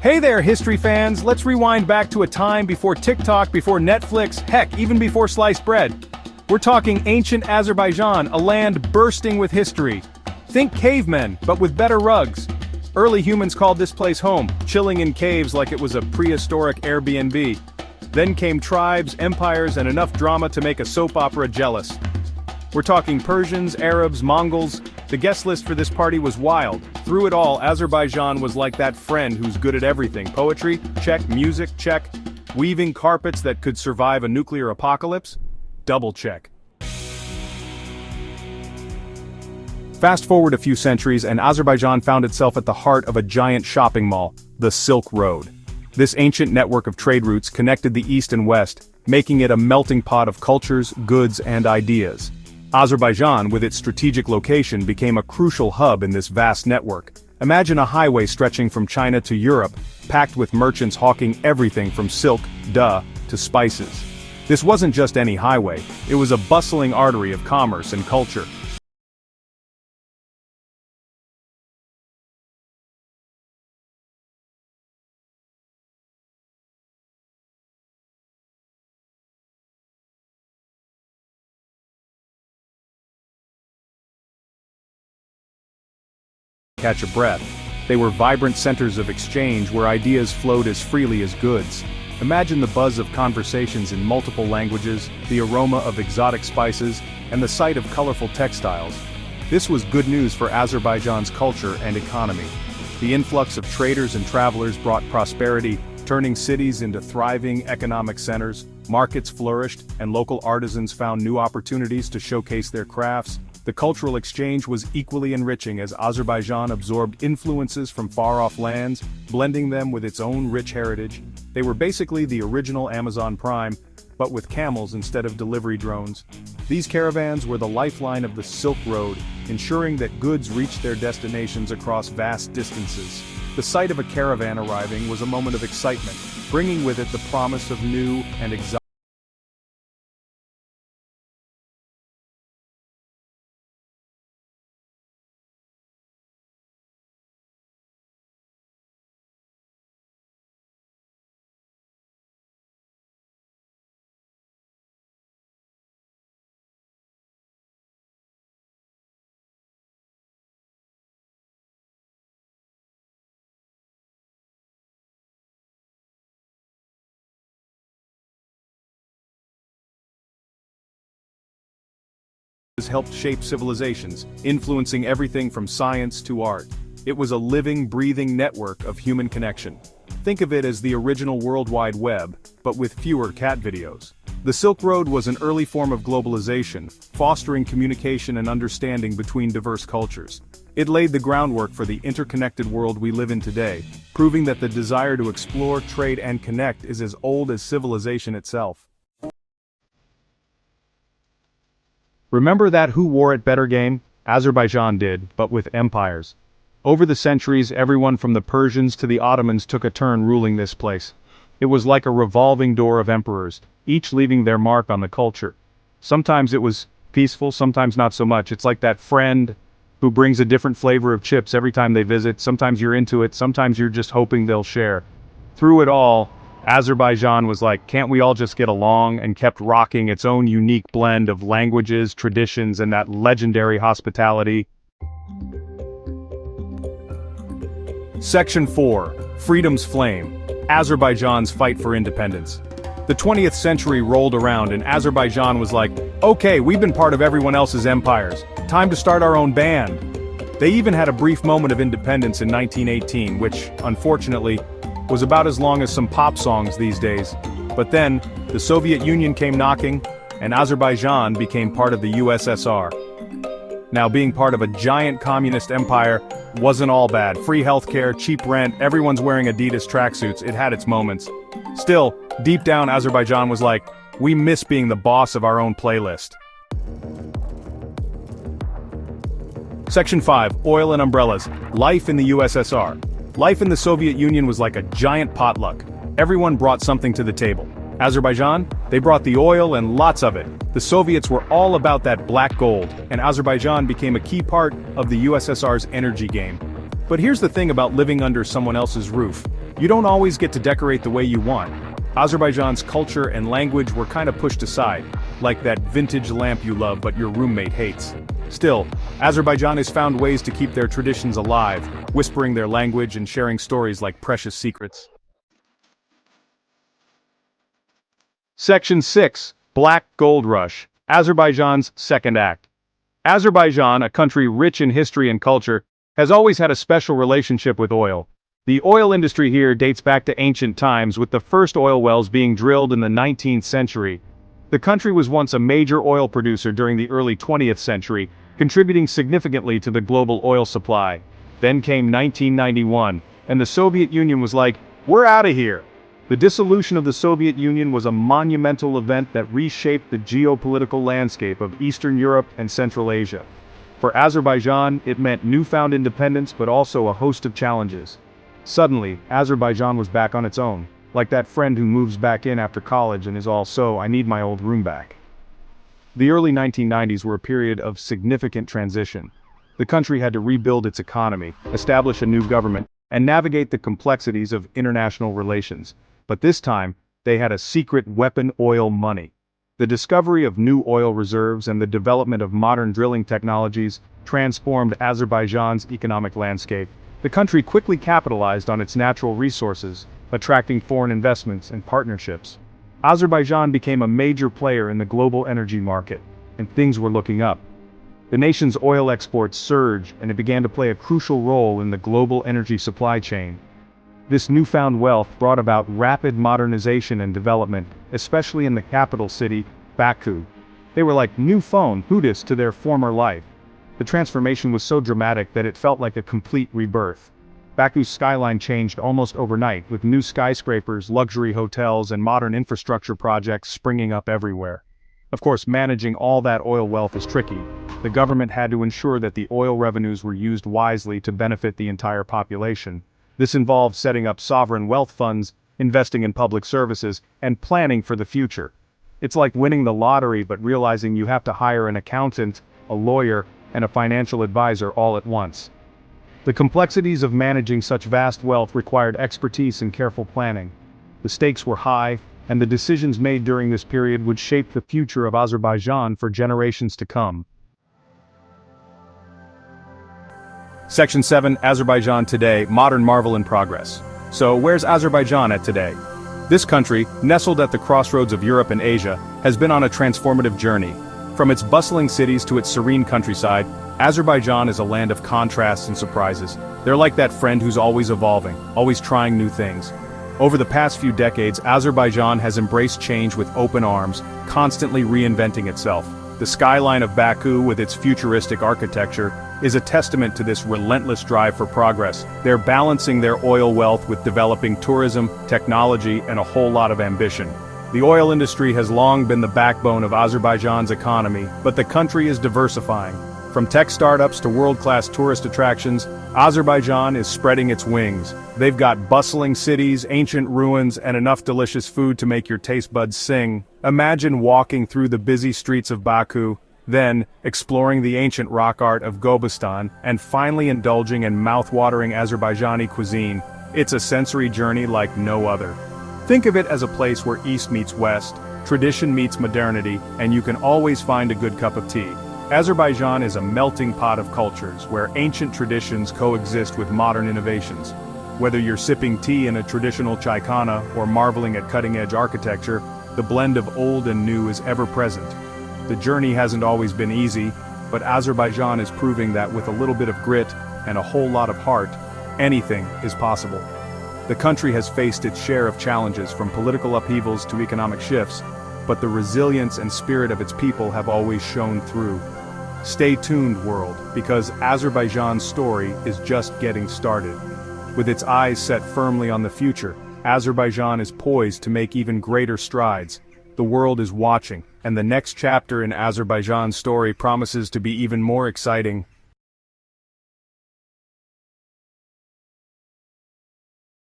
Hey there, history fans! Let's rewind back to a time before TikTok, before Netflix, heck, even before sliced bread. We're talking ancient Azerbaijan, a land bursting with history. Think cavemen, but with better rugs. Early humans called this place home, chilling in caves like it was a prehistoric Airbnb. Then came tribes, empires, and enough drama to make a soap opera jealous. We're talking Persians, Arabs, Mongols. The guest list for this party was wild. Through it all, Azerbaijan was like that friend who's good at everything. Poetry? Check. Music? Check. Weaving carpets that could survive a nuclear apocalypse? Double check. Fast forward a few centuries and Azerbaijan found itself at the heart of a giant shopping mall, the Silk Road. This ancient network of trade routes connected the East and West, making it a melting pot of cultures, goods, and ideas. Azerbaijan, with its strategic location, became a crucial hub in this vast network. Imagine a highway stretching from China to Europe, packed with merchants hawking everything from silk, to spices. This wasn't just any highway, it was a bustling artery of commerce and culture. Catch a breath. They were vibrant centers of exchange where ideas flowed as freely as goods. Imagine the buzz of conversations in multiple languages, the aroma of exotic spices, and the sight of colorful textiles. This was good news for Azerbaijan's culture and economy. The influx of traders and travelers brought prosperity, turning cities into thriving economic centers. Markets flourished, and local artisans found new opportunities to showcase their crafts. The cultural exchange was equally enriching as Azerbaijan absorbed influences from far-off lands, blending them with its own rich heritage. They were basically the original Amazon Prime, but with camels instead of delivery drones. These caravans were the lifeline of the Silk Road, ensuring that goods reached their destinations across vast distances. The sight of a caravan arriving was a moment of excitement, bringing with it the promise of new and exotic. Helped shape civilizations, influencing everything from science to art. It was a living, breathing network of human connection. Think of it as the original World Wide Web, but with fewer cat videos. The Silk Road was an early form of globalization, fostering communication and understanding between diverse cultures. It laid the groundwork for the interconnected world we live in today, proving that the desire to explore, trade, and connect is as old as civilization itself. Remember that who wore it better game? Azerbaijan did, but with empires. Over the centuries, everyone from the Persians to the Ottomans took a turn ruling this place. It was like a revolving door of emperors, each leaving their mark on the culture. Sometimes it was peaceful, sometimes not so much. It's like that friend who brings a different flavor of chips every time they visit. Sometimes you're into it, sometimes you're just hoping they'll share. Through it all, Azerbaijan was like, can't we all just get along, and kept rocking its own unique blend of languages, traditions, and that legendary hospitality. Section 4. Freedom's Flame. Azerbaijan's fight for independence. The 20th century rolled around and Azerbaijan was like, okay, we've been part of everyone else's empires. Time to start our own band. They even had a brief moment of independence in 1918, which, unfortunately, was about as long as some pop songs these days. But then, the Soviet Union came knocking, and Azerbaijan became part of the USSR. Now, being part of a giant communist empire wasn't all bad. Free healthcare, cheap rent, everyone's wearing Adidas tracksuits. It had its moments. Still, deep down Azerbaijan was like, we miss being the boss of our own playlist. Section 5. Oil and Umbrellas. Life in the USSR. Life in the Soviet Union was like a giant potluck. Everyone brought something to the table. Azerbaijan? They brought the oil and lots of it. The Soviets were all about that black gold, and Azerbaijan became a key part of the USSR's energy game. But here's the thing about living under someone else's roof. You don't always get to decorate the way you want. Azerbaijan's culture and language were kind of pushed aside, like that vintage lamp you love but your roommate hates. Still, Azerbaijan has found ways to keep their traditions alive, whispering their language and sharing stories like precious secrets. Section 6. Black Gold Rush, Azerbaijan's second act. Azerbaijan, a country rich in history and culture, has always had a special relationship with oil. The oil industry here dates back to ancient times, with the first oil wells being drilled in the 19th century. The country was once a major oil producer during the early 20th century, contributing significantly to the global oil supply. Then came 1991, and the Soviet Union was like, "We're out of here." The dissolution of the Soviet Union was a monumental event that reshaped the geopolitical landscape of Eastern Europe and Central Asia. For Azerbaijan, it meant newfound independence but also a host of challenges. Suddenly, Azerbaijan was back on its own, like that friend who moves back in after college and is all, "So, I need my old room back." The early 1990s were a period of significant transition. The country had to rebuild its economy, establish a new government, and navigate the complexities of international relations. But this time, they had a secret weapon: oil money. The discovery of new oil reserves and the development of modern drilling technologies transformed Azerbaijan's economic landscape. The country quickly capitalized on its natural resources, attracting foreign investments and partnerships. Azerbaijan became a major player in the global energy market, and things were looking up. The nation's oil exports surged, and it began to play a crucial role in the global energy supply chain. This newfound wealth brought about rapid modernization and development, especially in the capital city, Baku. They were like new phone Hootis to their former life. The transformation was so dramatic that it felt like a complete rebirth. Baku's skyline changed almost overnight, with new skyscrapers, luxury hotels, and modern infrastructure projects springing up everywhere. Of course, managing all that oil wealth is tricky. The government had to ensure that the oil revenues were used wisely to benefit the entire population. This involved setting up sovereign wealth funds, investing in public services, and planning for the future. It's like winning the lottery but realizing you have to hire an accountant, a lawyer, and a financial advisor all at once. The complexities of managing such vast wealth required expertise and careful planning. The stakes were high, and the decisions made during this period would shape the future of Azerbaijan for generations to come. Section 7. Azerbaijan today, modern marvel in progress. So, where's Azerbaijan at today? This country, nestled at the crossroads of Europe and Asia, has been on a transformative journey. From its bustling cities to its serene countryside, Azerbaijan is a land of contrasts and surprises. They're like that friend who's always evolving, always trying new things. Over the past few decades, Azerbaijan has embraced change with open arms, constantly reinventing itself. The skyline of Baku, with its futuristic architecture, is a testament to this relentless drive for progress. They're balancing their oil wealth with developing tourism, technology, and a whole lot of ambition. The oil industry has long been the backbone of Azerbaijan's economy, but the country is diversifying. From tech startups to world-class tourist attractions, Azerbaijan is spreading its wings. They've got bustling cities, ancient ruins, and enough delicious food to make your taste buds sing. Imagine walking through the busy streets of Baku, then exploring the ancient rock art of Gobistan, and finally indulging in mouth-watering Azerbaijani cuisine. It's a sensory journey like no other. Think of it as a place where East meets West, tradition meets modernity, and you can always find a good cup of tea. Azerbaijan is a melting pot of cultures where ancient traditions coexist with modern innovations. Whether you're sipping tea in a traditional chaikhana or marveling at cutting-edge architecture, the blend of old and new is ever present. The journey hasn't always been easy, but Azerbaijan is proving that with a little bit of grit and a whole lot of heart, anything is possible. The country has faced its share of challenges, from political upheavals to economic shifts, but the resilience and spirit of its people have always shone through. Stay tuned, world, because Azerbaijan's story is just getting started. With its eyes set firmly on the future, Azerbaijan is poised to make even greater strides. The world is watching, and the next chapter in Azerbaijan's story promises to be even more exciting.